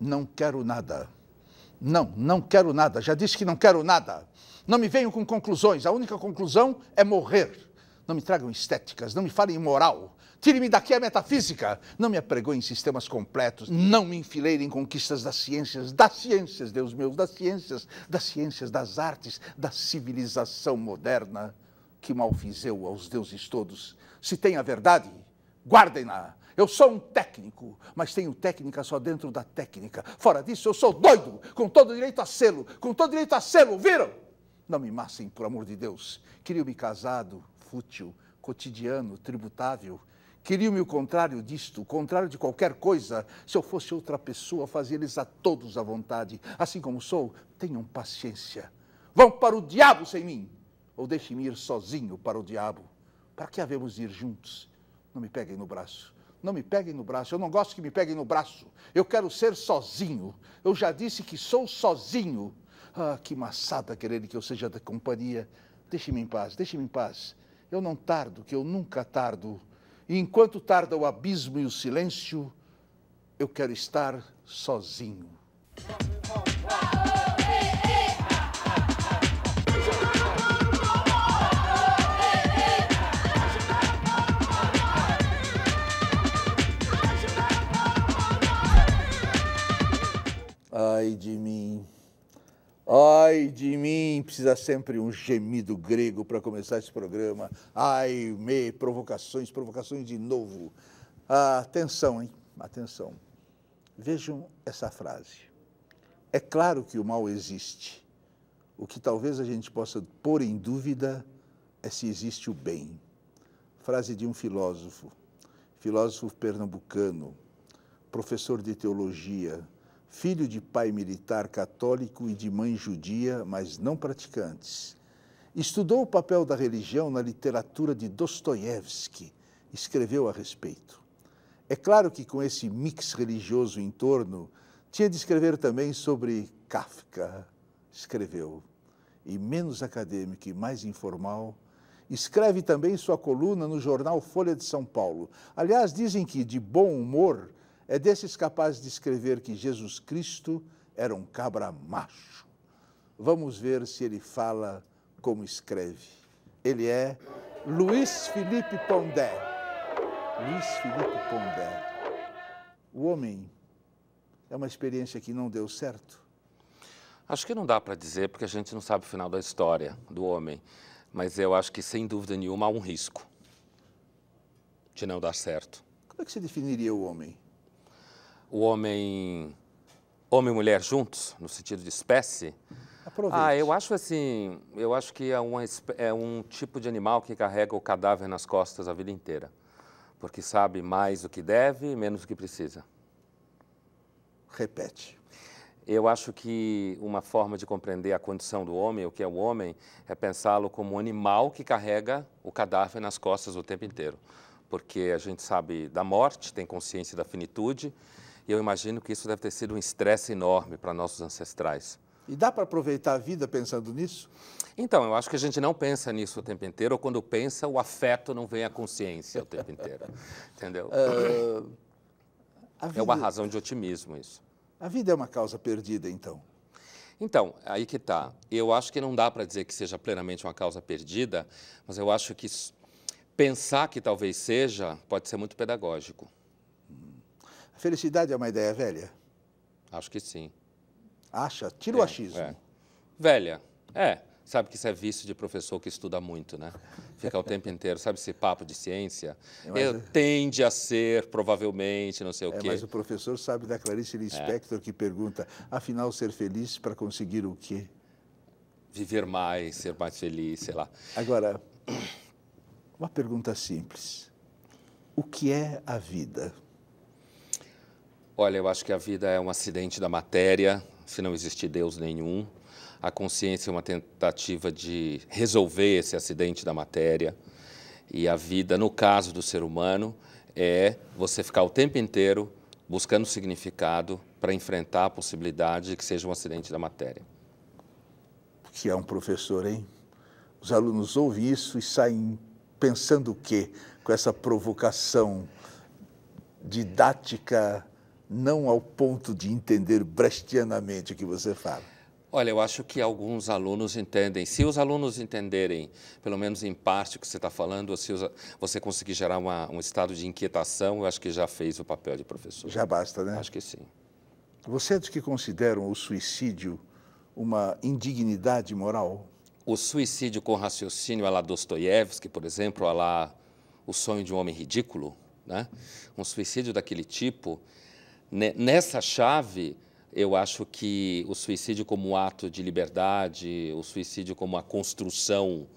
Não quero nada. Não quero nada. Já disse que não quero nada. Não me venham com conclusões. A única conclusão é morrer. Não me tragam estéticas, não me falem em moral. Tire-me daqui a metafísica. Não me apregoem sistemas completos. Não me enfileirem em conquistas das ciências, Deus meu, das ciências, das artes, da civilização moderna. Que mal fiz eu aos deuses todos. Se tem a verdade, guardem-na. Eu sou um técnico, mas tenho técnica só dentro da técnica. Fora disso, eu sou doido, com todo direito a sê-lo, viram? Não me massem, por amor de Deus. Queriam-me casado, fútil, cotidiano, tributável. Queriam-me o contrário disto, o contrário de qualquer coisa. Se eu fosse outra pessoa, fazia-lhes a todos à vontade. Assim como sou, tenham paciência. Vão para o diabo sem mim, ou deixem-me ir sozinho para o diabo. Para que havemos de ir juntos? Não me peguem no braço. Não me peguem no braço, eu não gosto que me peguem no braço. Eu quero ser sozinho. Eu já disse que sou sozinho. Ah, que maçada quererem que eu seja da companhia. Deixe-me em paz, deixe-me em paz. Eu não tardo, que eu nunca tardo. E enquanto tarda o abismo e o silêncio, eu quero estar sozinho. Ai de mim, precisa sempre um gemido grego para começar esse programa. Provocações de novo. Atenção, hein? Atenção. Vejam essa frase. É claro que o mal existe. O que talvez a gente possa pôr em dúvida é se existe o bem. Frase de um filósofo pernambucano, professor de teologia, filho de pai militar católico e de mãe judia, mas não praticantes. Estudou o papel da religião na literatura de Dostoiévski, escreveu a respeito. É claro que com esse mix religioso em torno, tinha de escrever também sobre Kafka, escreveu. E menos acadêmico e mais informal, escreve também sua coluna no jornal Folha de São Paulo. Aliás, dizem que, de bom humor, é desses capazes de escrever que Jesus Cristo era um cabra macho. Vamos ver se ele fala como escreve. Ele é Luiz Felipe Pondé. Luiz Felipe Pondé. O homem é uma experiência que não deu certo? Acho que não dá para dizer, porque a gente não sabe o final da história do homem. Mas eu acho que, sem dúvida nenhuma, há um risco de não dar certo. Como é que você definiria o homem? O homem e mulher juntos, no sentido de espécie? Aproveite. Eu acho assim, que é um tipo de animal que carrega o cadáver nas costas a vida inteira. Porque sabe mais do que deve e menos do que precisa. Repete. Eu acho que uma forma de compreender a condição do homem, o que é o homem, é pensá-lo como um animal que carrega o cadáver nas costas o tempo inteiro. Porque a gente sabe da morte, tem consciência da finitude, e eu imagino que isso deve ter sido um estresse enorme para nossos ancestrais. E dá para aproveitar a vida pensando nisso? Então, eu acho que a gente não pensa nisso o tempo inteiro, ou quando pensa, o afeto não vem à consciência o tempo inteiro. Entendeu? É uma razão de otimismo isso. A vida é uma causa perdida, então? Então, aí que está. Eu acho que não dá para dizer que seja plenamente uma causa perdida, mas eu acho que pensar que talvez seja pode ser muito pedagógico. A felicidade é uma ideia velha? Acho que sim. Acha? Tira o achismo. Velha. Sabe que isso é vício de professor que estuda muito, né? Fica o tempo inteiro, sabe esse papo de ciência? Tende a ser, provavelmente, não sei o quê. Mas o professor sabe da Clarice Lispector que pergunta, afinal, ser feliz para conseguir o quê? Viver mais, ser mais feliz, sei lá. Agora, uma pergunta simples. O que é a vida? Olha, eu acho que a vida é um acidente da matéria, se não existir Deus nenhum. A consciência é uma tentativa de resolver esse acidente da matéria. E a vida, no caso do ser humano, é você ficar o tempo inteiro buscando significado para enfrentar a possibilidade de que seja um acidente da matéria. Que é um professor, hein? Os alunos ouvem isso e saem pensando o quê? Com essa provocação didática não ao ponto de entender brechtianamente o que você fala. Olha, eu acho que alguns alunos entendem. Se os alunos entenderem, pelo menos em parte, o que você está falando, ou se você conseguir gerar um estado de inquietação, eu acho que já fez o papel de professor. Já basta, né? Acho que sim. Você é dos que consideram o suicídio uma indignidade moral? O suicídio com raciocínio à la Dostoiévski, por exemplo, à la O Sonho de um Homem Ridículo, né? Um suicídio daquele tipo, nessa chave, eu acho que o suicídio como ato de liberdade, o suicídio como a construção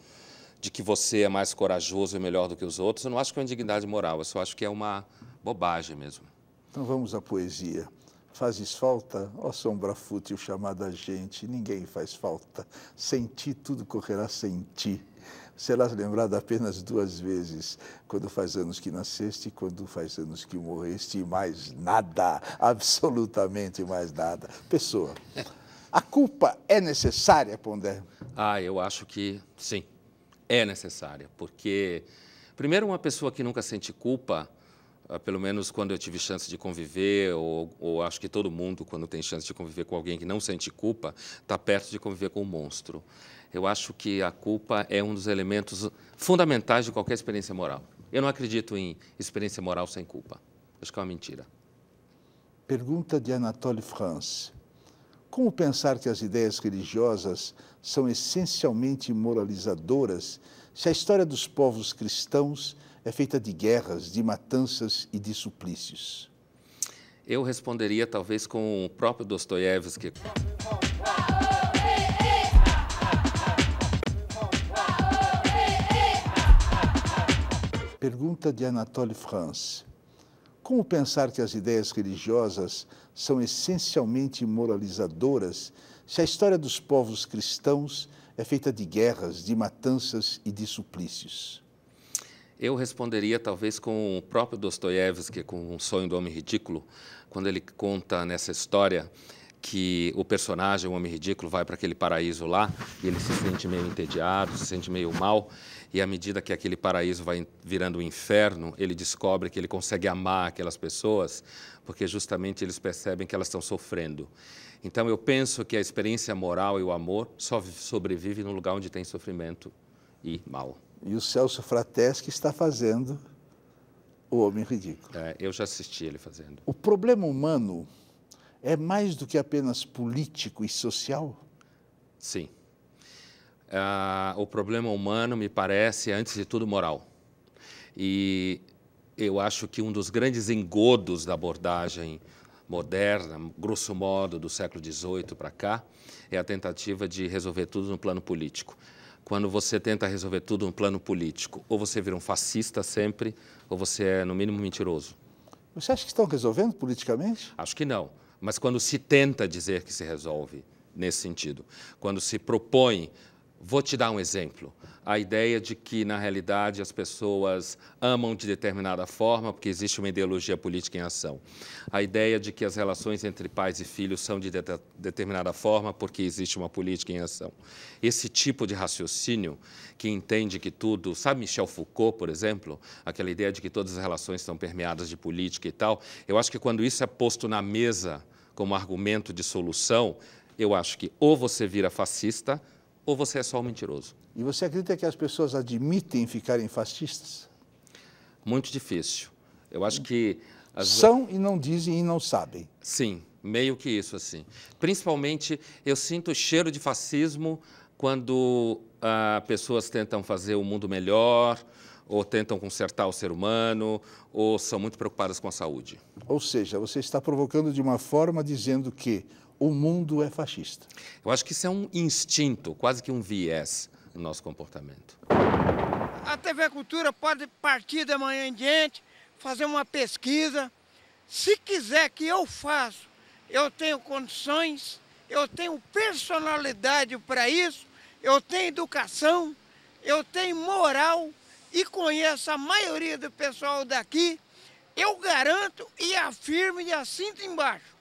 de que você é mais corajoso e melhor do que os outros, eu não acho que é uma indignidade moral, eu só acho que é uma bobagem mesmo. Então vamos à poesia. Fazes falta, ó sombra fútil chamada gente, ninguém faz falta. Sem ti tudo correrá sem ti. Serás lembrado apenas 2 vezes, quando faz anos que nasceste e quando faz anos que morreste, e mais nada, absolutamente mais nada. Pessoa, a culpa é necessária, Pondé? Eu acho que sim, é necessária, porque, primeiro, uma pessoa que nunca sente culpa, pelo menos quando eu tive chance de conviver, ou acho que todo mundo, quando tem chance de conviver com alguém que não sente culpa, está perto de conviver com um monstro. Eu acho que a culpa é um dos elementos fundamentais de qualquer experiência moral. Eu não acredito em experiência moral sem culpa. Acho que é uma mentira. Pergunta de Anatole France. Como pensar que as ideias religiosas são essencialmente moralizadoras se a história dos povos cristãos é feita de guerras, de matanças e de suplícios? Eu responderia talvez com o próprio Dostoiévski. Pergunta de Anatole France. Como pensar que as ideias religiosas são essencialmente moralizadoras se a história dos povos cristãos é feita de guerras, de matanças e de suplícios? Eu responderia talvez com o próprio Dostoiévski, com O Sonho do Homem Ridículo, quando ele conta nessa história que o personagem, o Homem Ridículo, vai para aquele paraíso lá e ele se sente meio entediado, se sente meio mal, e à medida que aquele paraíso vai virando um inferno, ele descobre que ele consegue amar aquelas pessoas, porque justamente eles percebem que elas estão sofrendo. Então eu penso que a experiência moral e o amor só sobrevive num lugar onde tem sofrimento e mal. E o Celso Frateschi está fazendo O Homem Ridículo. Eu já assisti ele fazendo. O problema humano é mais do que apenas político e social? Sim. O problema humano, me parece, antes de tudo, moral. E eu acho que um dos grandes engodos da abordagem moderna, grosso modo, do século XVIII para cá, é a tentativa de resolver tudo no plano político. Quando você tenta resolver tudo no plano político, ou você vira um fascista sempre, ou você é, no mínimo, mentiroso. Você acha que estão resolvendo politicamente? Acho que não. Mas quando se tenta dizer que se resolve nesse sentido, quando se propõe, vou te dar um exemplo, a ideia de que, na realidade, as pessoas amam de determinada forma porque existe uma ideologia política em ação. A ideia de que as relações entre pais e filhos são de determinada forma porque existe uma política em ação. Esse tipo de raciocínio que entende que tudo... Sabe Michel Foucault, por exemplo? Aquela ideia de que todas as relações estão permeadas de política e tal. Eu acho que quando isso é posto na mesa como argumento de solução, eu acho que ou você vira fascista ou você é só um mentiroso. E você acredita que as pessoas admitem ficarem fascistas? Muito difícil. Eu acho que... São e não dizem e não sabem. Sim, meio que isso, assim. Principalmente, eu sinto o cheiro de fascismo quando pessoas tentam fazer o mundo melhor, ou tentam consertar o ser humano, ou são muito preocupadas com a saúde. Ou seja, você está provocando de uma forma dizendo que o mundo é fascista. Eu acho que isso é um instinto, quase que um viés no nosso comportamento. A TV Cultura pode partir da manhã em diante, fazer uma pesquisa. Se quiser que eu faça, eu tenho condições, eu tenho personalidade para isso, eu tenho educação, eu tenho moral e conheço a maioria do pessoal daqui. Eu garanto e afirmo e assinto embaixo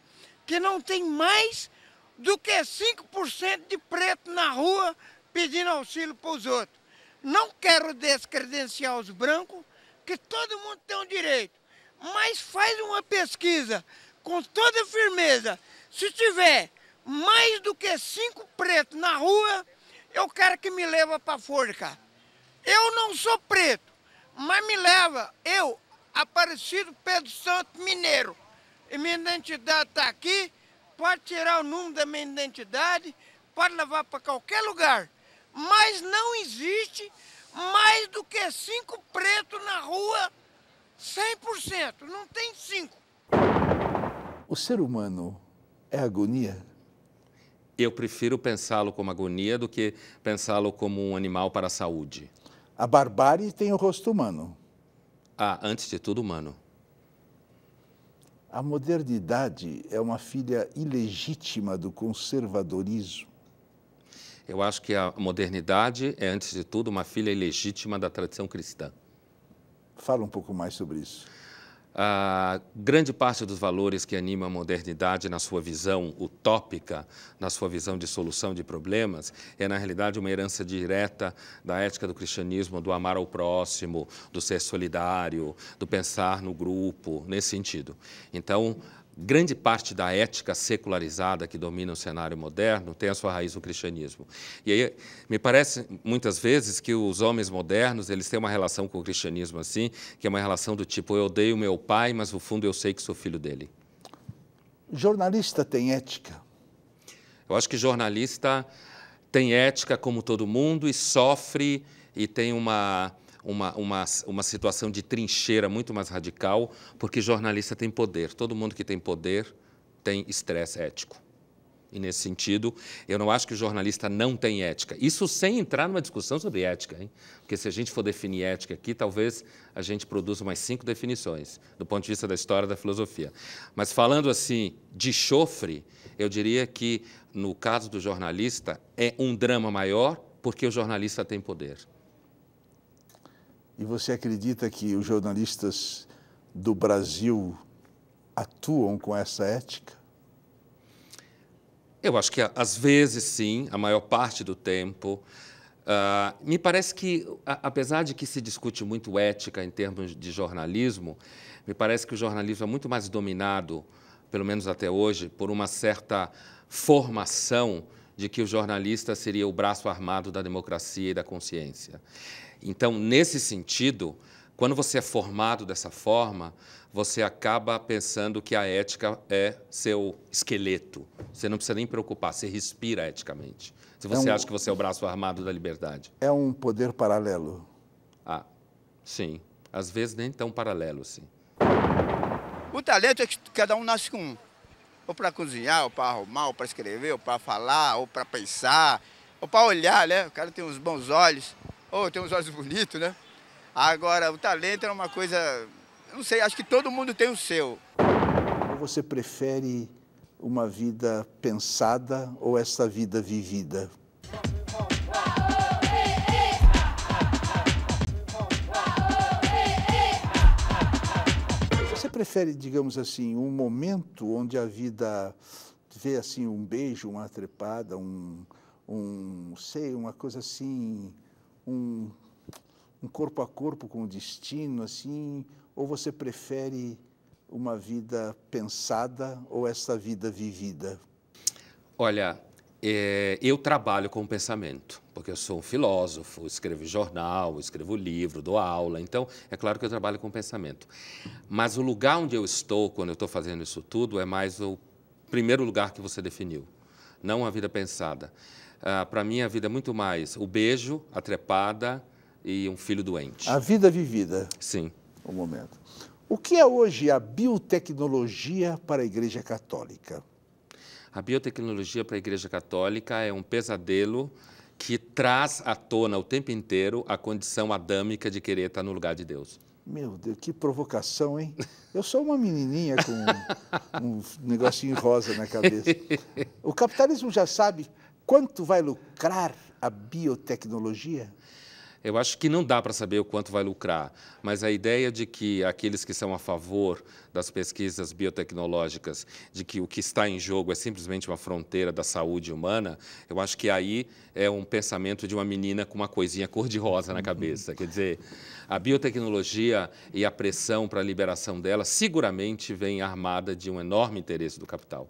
que não tem mais do que 5% de preto na rua pedindo auxílio para os outros. Não quero descredenciar os brancos, que todo mundo tem um direito, mas faz uma pesquisa com toda firmeza, se tiver mais do que 5 pretos na rua, eu quero que me leva para forca. Eu não sou preto, mas me leva, eu, Aparecido Pedro Santo Mineiro. E minha identidade está aqui, pode tirar o número da minha identidade, pode levar para qualquer lugar. Mas não existe mais do que 5 pretos na rua, 100%, não tem 5. O ser humano é agonia? Eu prefiro pensá-lo como agonia do que pensá-lo como um animal para a saúde. A barbárie tem o rosto humano. Ah, antes de tudo, humano. A modernidade é uma filha ilegítima do conservadorismo. Eu acho que a modernidade é, antes de tudo, uma filha ilegítima da tradição cristã. Fala um pouco mais sobre isso. A grande parte dos valores que animam a modernidade na sua visão utópica, na sua visão de solução de problemas, é, na realidade, uma herança direta da ética do cristianismo, do amar ao próximo, do ser solidário, do pensar no grupo, nesse sentido. Então, grande parte da ética secularizada que domina o cenário moderno tem a sua raiz no cristianismo. E aí, me parece, muitas vezes, que os homens modernos, eles têm uma relação com o cristianismo assim, que é uma relação do tipo, eu odeio meu pai, mas no fundo eu sei que sou filho dele. Jornalista tem ética? Eu acho que jornalista tem ética como todo mundo e sofre e tem uma situação de trincheira muito mais radical, porque jornalista tem poder. Todo mundo que tem poder tem estresse ético. E, nesse sentido, eu não acho que o jornalista não tem ética. Isso sem entrar numa discussão sobre ética, hein? Porque se a gente for definir ética aqui, talvez a gente produza umas 5 definições, do ponto de vista da história da filosofia. Mas, falando assim de chofre, eu diria que, no caso do jornalista, é um drama maior, porque o jornalista tem poder. E você acredita que os jornalistas do Brasil atuam com essa ética? Eu acho que, às vezes, sim, a maior parte do tempo. Me parece que, apesar de que se discute muito ética em termos de jornalismo, me parece que o jornalismo é muito mais dominado, pelo menos até hoje, por uma certa formação de que o jornalista seria o braço armado da democracia e da consciência. Então, nesse sentido, quando você é formado dessa forma, você acaba pensando que a ética é seu esqueleto. Você não precisa nem preocupar, você respira eticamente. Se você acha que você é o braço armado da liberdade. É um poder paralelo? Ah, sim. Às vezes nem tão paralelo, sim. O talento é que cada um nasce com um. Ou para cozinhar, ou para arrumar, ou para escrever, ou para falar, ou para pensar, ou para olhar, né? O cara tem uns bons olhos, ou tem uns olhos bonitos, né? Agora, o talento é uma coisa, eu não sei, acho que todo mundo tem o seu. Ou você prefere uma vida pensada ou essa vida vivida? Você prefere, digamos assim, um momento onde a vida vê assim um beijo, uma trepada, sei, uma coisa assim, um corpo a corpo com o destino, assim, ou você prefere uma vida pensada ou essa vida vivida? Olha, eu trabalho com o pensamento, porque eu sou um filósofo, escrevo jornal, escrevo livro, dou aula, então é claro que eu trabalho com o pensamento. Mas o lugar onde eu estou, quando eu estou fazendo isso tudo, é mais o primeiro lugar que você definiu, não a vida pensada. Para mim, a vida é muito mais o beijo, a trepada e um filho doente. A vida vivida. Sim. Um momento. O que é hoje a biotecnologia para a Igreja Católica? A biotecnologia para a Igreja Católica é um pesadelo que traz à tona o tempo inteiro a condição adâmica de querer estar no lugar de Deus. Meu Deus, que provocação, hein? Eu sou uma menininha com um negocinho rosa na cabeça. O capitalismo já sabe quanto vai lucrar a biotecnologia? Eu acho que não dá para saber o quanto vai lucrar, mas a ideia de que aqueles que são a favor das pesquisas biotecnológicas, de que o que está em jogo é simplesmente uma fronteira da saúde humana, eu acho que aí é um pensamento de uma menina com uma coisinha cor-de-rosa na cabeça. Quer dizer, a biotecnologia e a pressão para a liberação dela seguramente vem armada de um enorme interesse do capital.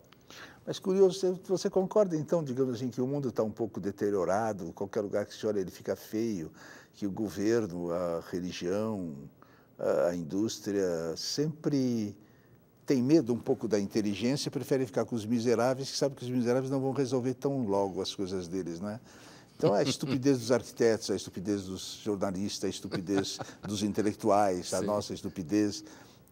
Mas curioso, você concorda então, digamos assim, que o mundo está um pouco deteriorado, qualquer lugar que se olha ele fica feio, que o governo, a religião, a indústria sempre tem medo um pouco da inteligência, prefere ficar com os miseráveis, que sabem que os miseráveis não vão resolver tão logo as coisas deles, né? Então, a estupidez dos arquitetos, a estupidez dos jornalistas, a estupidez dos intelectuais, a nossa estupidez,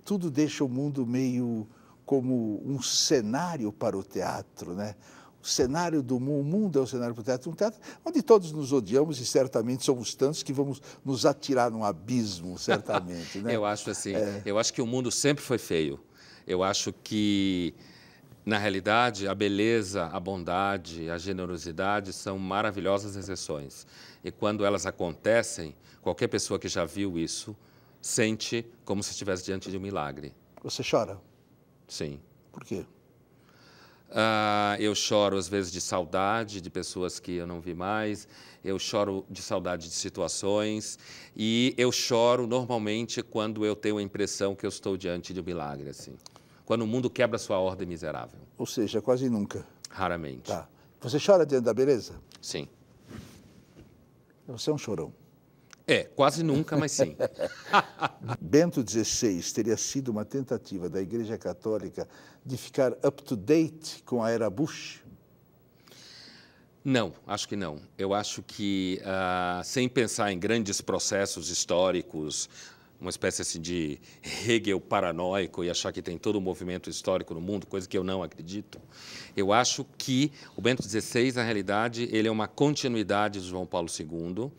tudo deixa o mundo meio como um cenário para o teatro, né? O cenário do mundo, o mundo é o cenário para o teatro, um teatro onde todos nos odiamos e certamente somos tantos que vamos nos atirar num abismo, certamente, né? Eu acho assim, eu acho que o mundo sempre foi feio. Eu acho que, na realidade, a beleza, a bondade, a generosidade são maravilhosas exceções. E quando elas acontecem, qualquer pessoa que já viu isso sente como se estivesse diante de um milagre. Você chora? Sim. Por quê? Eu choro, às vezes, de saudade de pessoas que eu não vi mais, eu choro de saudade de situações e eu choro, normalmente, quando eu tenho a impressão que eu estou diante de um milagre, assim. Quando o mundo quebra sua ordem miserável. Ou seja, quase nunca. Raramente. Tá. Você chora diante da beleza? Sim. Você é um chorão. Quase nunca, mas sim. Bento XVI teria sido uma tentativa da Igreja Católica de ficar up-to-date com a era Bush? Não, acho que não. Eu acho que, sem pensar em grandes processos históricos, uma espécie assim, de Hegel paranoico e achar que tem todo um movimento histórico no mundo, coisa que eu não acredito, eu acho que o Bento XVI, na realidade, ele é uma continuidade de João Paulo II,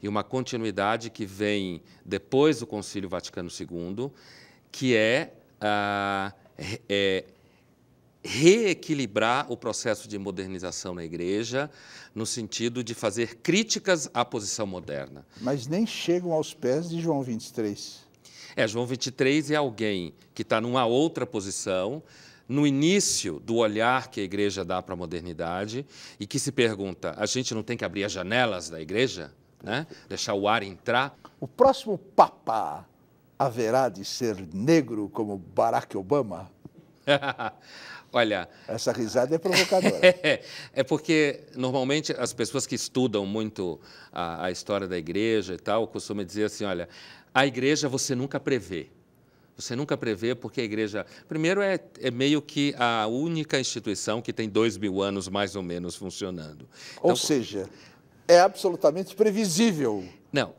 e uma continuidade que vem depois do Concílio Vaticano II, que é reequilibrar o processo de modernização na Igreja, no sentido de fazer críticas à posição moderna. Mas nem chegam aos pés de João XXIII. João XXIII é alguém que está numa outra posição, no início do olhar que a Igreja dá para a modernidade, e que se pergunta, a gente não tem que abrir as janelas da Igreja? Né? Deixar o ar entrar. O próximo Papa haverá de ser negro como Barack Obama? Olha... Essa risada é provocadora. É porque, normalmente, as pessoas que estudam muito a história da Igreja e tal, costumam dizer assim, olha, a Igreja você nunca prevê. Você nunca prevê porque a Igreja... Primeiro, é meio que a única instituição que tem 2000 anos, mais ou menos, funcionando. Ou seja... É absolutamente previsível. Não.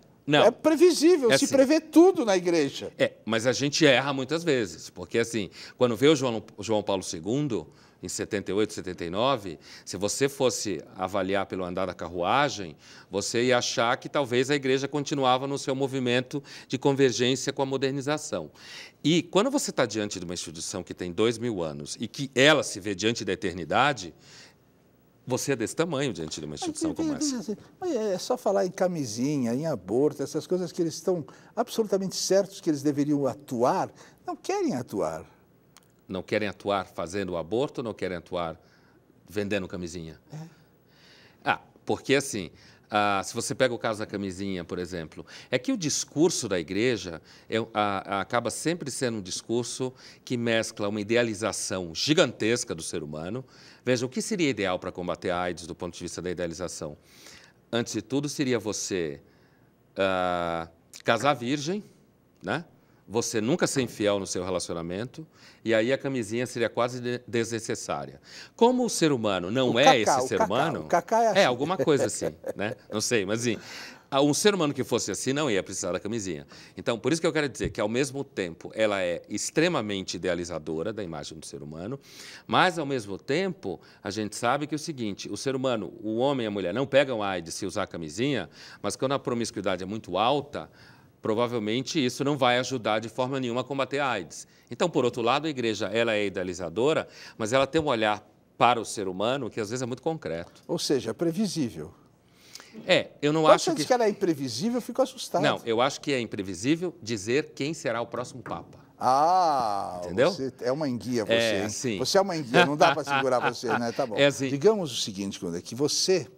É previsível, se assim, prevê tudo na Igreja. Mas a gente erra muitas vezes, porque assim, quando veio João Paulo II, em 78, 79, se você fosse avaliar pelo andar da carruagem, você ia achar que talvez a Igreja continuava no seu movimento de convergência com a modernização. E quando você está diante de uma instituição que tem 2000 anos e que ela se vê diante da eternidade, você é desse tamanho diante de uma instituição como essa. É só falar em camisinha, em aborto, essas coisas que eles estão absolutamente certos que eles deveriam atuar, não querem atuar. Não querem atuar fazendo o aborto ou não querem atuar vendendo camisinha? Porque assim, se você pega o caso da camisinha, por exemplo, é que o discurso da Igreja acaba sempre sendo um discurso que mescla uma idealização gigantesca do ser humano. Veja, o que seria ideal para combater a AIDS do ponto de vista da idealização? Antes de tudo, seria você casar virgem, né? Você nunca ser infiel no seu relacionamento, e aí a camisinha seria quase desnecessária. Como o ser humano não é esse ser humano... O cacá é assim. Alguma coisa assim, né? Não sei, mas assim, um ser humano que fosse assim não ia precisar da camisinha. Então, por isso que eu quero dizer que, ao mesmo tempo, ela é extremamente idealizadora da imagem do ser humano, mas, ao mesmo tempo, a gente sabe que é o seguinte, o ser humano, o homem e a mulher, não pegam AIDS se usar camisinha, mas quando a promiscuidade é muito alta, provavelmente isso não vai ajudar de forma nenhuma a combater a AIDS. Então, por outro lado, a Igreja ela é idealizadora, mas ela tem um olhar para o ser humano que às vezes é muito concreto. Ou seja, previsível. Eu não Quando acho você diz que ela é imprevisível, eu fico assustado. Não, eu acho que é imprevisível dizer quem será o próximo Papa. Entendeu? Você é uma enguia, você, hein? Sim. Você é uma enguia, não dá para segurar você, né? Tá bom. Assim. Digamos o seguinte, Conde, que você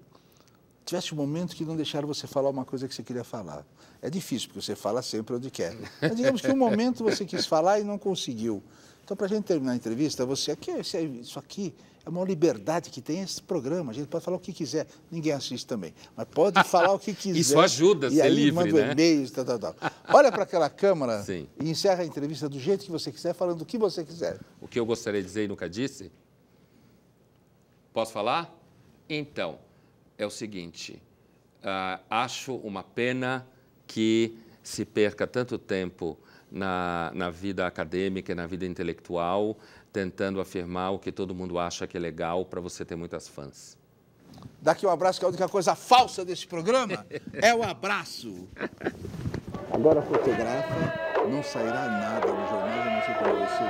tivesse um momento que não deixaram você falar uma coisa que você queria falar. É difícil, porque você fala sempre onde quer. Mas digamos que um momento você quis falar e não conseguiu. Então, para a gente terminar a entrevista, isso aqui é uma liberdade que tem esse programa. A gente pode falar o que quiser. Ninguém assiste também. Mas pode falar o que quiser. Isso ajuda a ser livre, manda e-mails, tal. Olha para aquela câmera Sim. e encerra a entrevista do jeito que você quiser, falando o que você quiser. O que eu gostaria de dizer e nunca disse? Posso falar? Então, é o seguinte. Acho uma pena que se perca tanto tempo na vida acadêmica e na vida intelectual, tentando afirmar o que todo mundo acha que é legal para você ter muitas fãs. Daqui um abraço, que a única coisa falsa desse programa é o abraço. Agora fotografa, não sairá nada no jornal, eu não sei como vai ser.